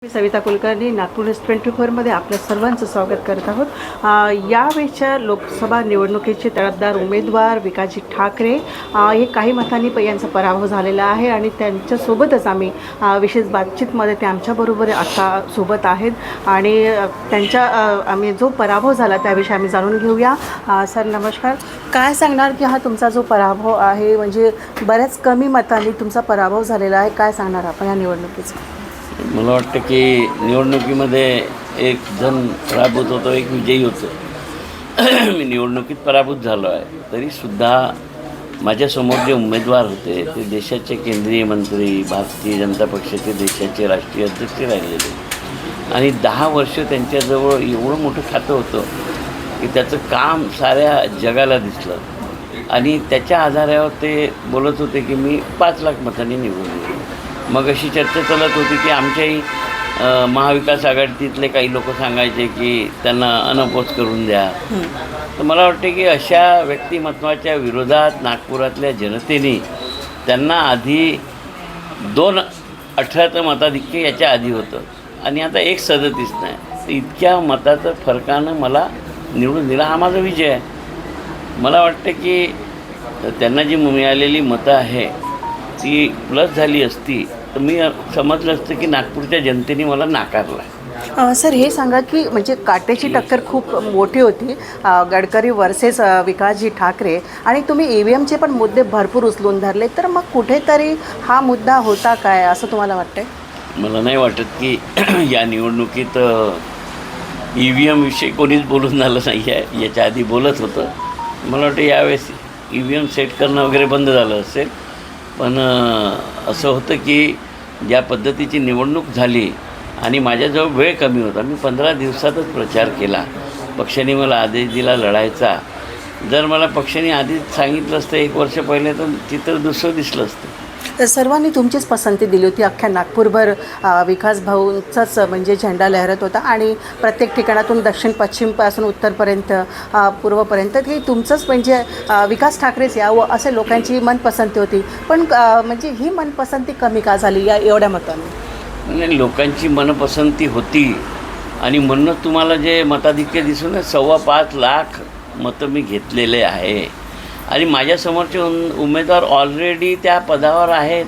मी Savita Kulkarni Nagpur news 24 आपल्या सर्वांचं स्वागत करत आहोत। यावेळच्या लोकसभा निवडणुकीचे तडफदार उमेदवार विकासजी ठाकरे हे काही मतांनी यांचा पराभव झालेला आहे आणि त्यांच्यासोबतच आम्ही विशेष बातचीतमध्ये ते आमच्याबरोबर आता सोबत आहेत आणि त्यांच्या आम्ही जो पराभव झाला त्याविषयी आम्ही जाणून घेऊया। सर नमस्कार, काय सांगणार की हा तुमचा जो पराभव आहे म्हणजे बऱ्याच कमी मतांनी तुमचा पराभव झालेला आहे, काय सांगणार आपण या निवडणुकीचं? मला वाटतं की निवडणुकीमध्ये एक जण पराभूत होतो, एक विजयी होतो। मी निवडणुकीत पराभूत झालो आहे, तरीसुद्धा माझ्यासमोर जे उमेदवार होते ते देशाचे केंद्रीय मंत्री, भारतीय जनता पक्षाचे देशाचे राष्ट्रीय अध्यक्ष राहिलेले आणि 10 वर्ष त्यांच्याजवळ एवढं मोठं खातं होतं की त्याचं काम साऱ्या जगाला दिसलं आणि त्याच्या आधारावर ते बोलत होते की मी 5 लाख मतांनी निवडून येईल। मग अशी चर्चा चालत होती की आमच्याही महाविकास आघाडीतले काही लोक सांगायचे की त्यांना अनअपोज करून द्या। तर मला वाटते की अशा व्यक्तिमत्वाच्या विरोधात नागपुरातल्या जनतेने त्यांना आधी 218 मताधिक्य याच्या आधी होतं आणि आता 137 नाही, तर इतक्या मताचं फरकानं मला निवडून दिला, हा माझा विजय आहे। मला वाटतं की त्यांना जी मिळालेली मतं आहे ती प्लस झाली असती तर मी समजलं असतं की नागपूरच्या जनतेने मला नाकारला। सर हे सांगा की म्हणजे काट्याची टक्कर खूप मोठी होती, गडकरी वर्सेस विकासजी ठाकरे आणि तुम्ही EVMचे पण मुद्दे भरपूर उचलून धरले, तर मग कुठेतरी हा मुद्दा होता काय असं तुम्हाला वाटतंय? मला नाही वाटत की या निवडणुकीत EVM विषयी कोणीच बोलून झालं नाही आहे। याच्या आधी बोलत होतं, मला वाटतं यावेळेस EVM सेट करणं वगैरे बंद झालं असेल, पण असं होतं की ज्या पद्धतीची निवडणूक झाली आणि माझ्याजवळ वेळ कमी होता, मी 15 दिवसातच प्रचार केला। पक्षाने मला आदेश दिला लढायचा, जर मला पक्षाने आधीच सांगितलं असतं 1 वर्ष पहिले तर चित्र दुसरं दिसलं असतं। सर्वांनी तुमचीच पसंती दिली होती, अख्ख्या नागपूरभर विकास भाऊंचाच म्हणजे झेंडा लहरत होता आणि प्रत्येक ठिकाणातून दक्षिण पश्चिमपासून उत्तरपर्यंत पूर्वपर्यंत की तुमचंच म्हणजे विकास ठाकरेच यावं असे लोकांची मनपसंती होती, पण म्हणजे ही मनपसंती कमी का झाली या एवढ्या मतांनी? नाही, लोकांची मनपसंती होती आणि म्हणूनच तुम्हाला जे मताधिक्य दिसून 5.25 लाख मतं मी घेतलेले आहे आणि माझ्यासमोरचे उमेदवार ऑलरेडी त्या पदावर आहेत,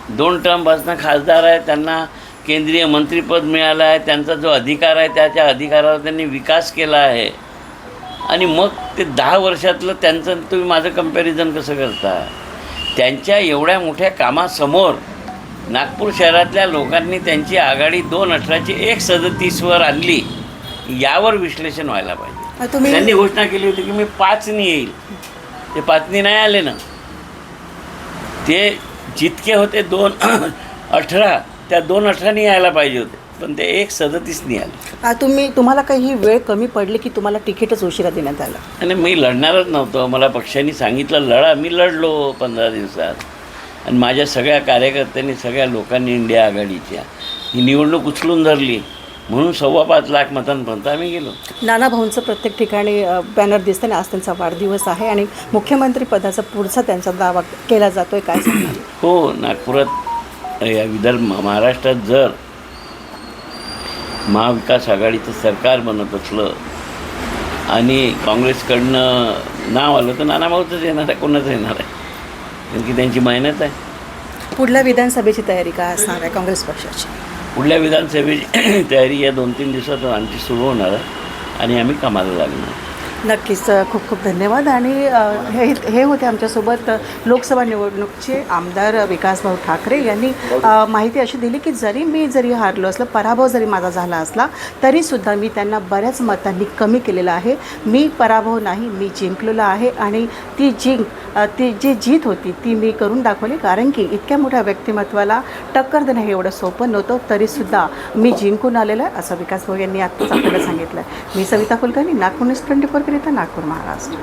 2 टर्मपासून खासदार आहेत, त्यांना केंद्रीय मंत्रिपद मिळालं आहे, त्यांचा जो अधिकार आहे त्याच्या अधिकारावर त्यांनी विकास केला आहे आणि मग ते 10 वर्षातलं त्यांचं तुम्ही माझं कंपॅरिझन कसं करता? त्यांच्या एवढ्या मोठ्या कामासमोर नागपूर शहरातल्या लोकांनी त्यांची आघाडी 218ची 137वर आणली, यावर विश्लेषण व्हायला पाहिजे। त्यांनी घोषणा केली होती की मी 5नी येईल, ते 5नी नाही आले ना, ते जितके होते 218 त्या 218नी यायला पाहिजे होते, पण ते 137नी आले। तुम्हाला काही वेळ कमी पडली की तुम्हाला तिकीटच उशिरा देण्यात आलं? आणि मी लढणारच नव्हतो, मला पक्षाने सांगितलं लढा, मी लढलो 15 दिवसात आणि माझ्या सगळ्या कार्यकर्त्यांनी सगळ्या लोकांनी इंडिया आघाडीच्या ही निवडणूक उचलून धरली, म्हणून 5.25 लाख मतांपर्यंत आम्ही गेलो। नाना भाऊंचं प्रत्येक ठिकाणी बॅनर दिसतं आणि आज त्यांचा वाढदिवस आहे आणि मुख्यमंत्री पदाचा पुढचा त्यांचा दावा केला जातो आहे, काय सांगणार? हो, नागपुरात या महाराष्ट्रात जर महाविकास आघाडीचं सरकार बनत असलं आणि काँग्रेसकडनं नाव आलं तर नाना भाऊचंच येणार आहे, कोणाचं येणार आहे? कारण की त्यांची मेहनत आहे। पुढल्या विधानसभेची तयारी काय असणार आहे काँग्रेस पक्षाची? पुढल्या विधानसभेची तयारी या 2-3 दिवसात आमची सुरू होणार आहे आणि आम्ही कामाला लागणार। नक्कीच, खूप खूप धन्यवाद। आणि हे होते आमच्यासोबत लोकसभा निवडणुकीचे आमदार विकासभाऊ ठाकरे यांनी माहिती अशी दिली की जरी हारलो असलं, पराभव जरी माझा झाला असला तरीसुद्धा मी त्यांना बऱ्याच मतांनी कमी केलेलं आहे। मी पराभव नाही, मी जिंकलेलो आहे आणि ती जी जीत होती ती मी करून दाखवली, कारण की इतक्या मोठ्या व्यक्तिमत्वाला टक्कर देणं हे एवढं सोपं नव्हतं, तरीसुद्धा मी जिंकून आलेलं आहे असं विकासभाऊ यांनी आत्ताच आपल्याला सांगितलं आहे। मी सविता कुलकर्णी, नागपूर न्यूज 24 करिता, नागपूर, महाराष्ट्र।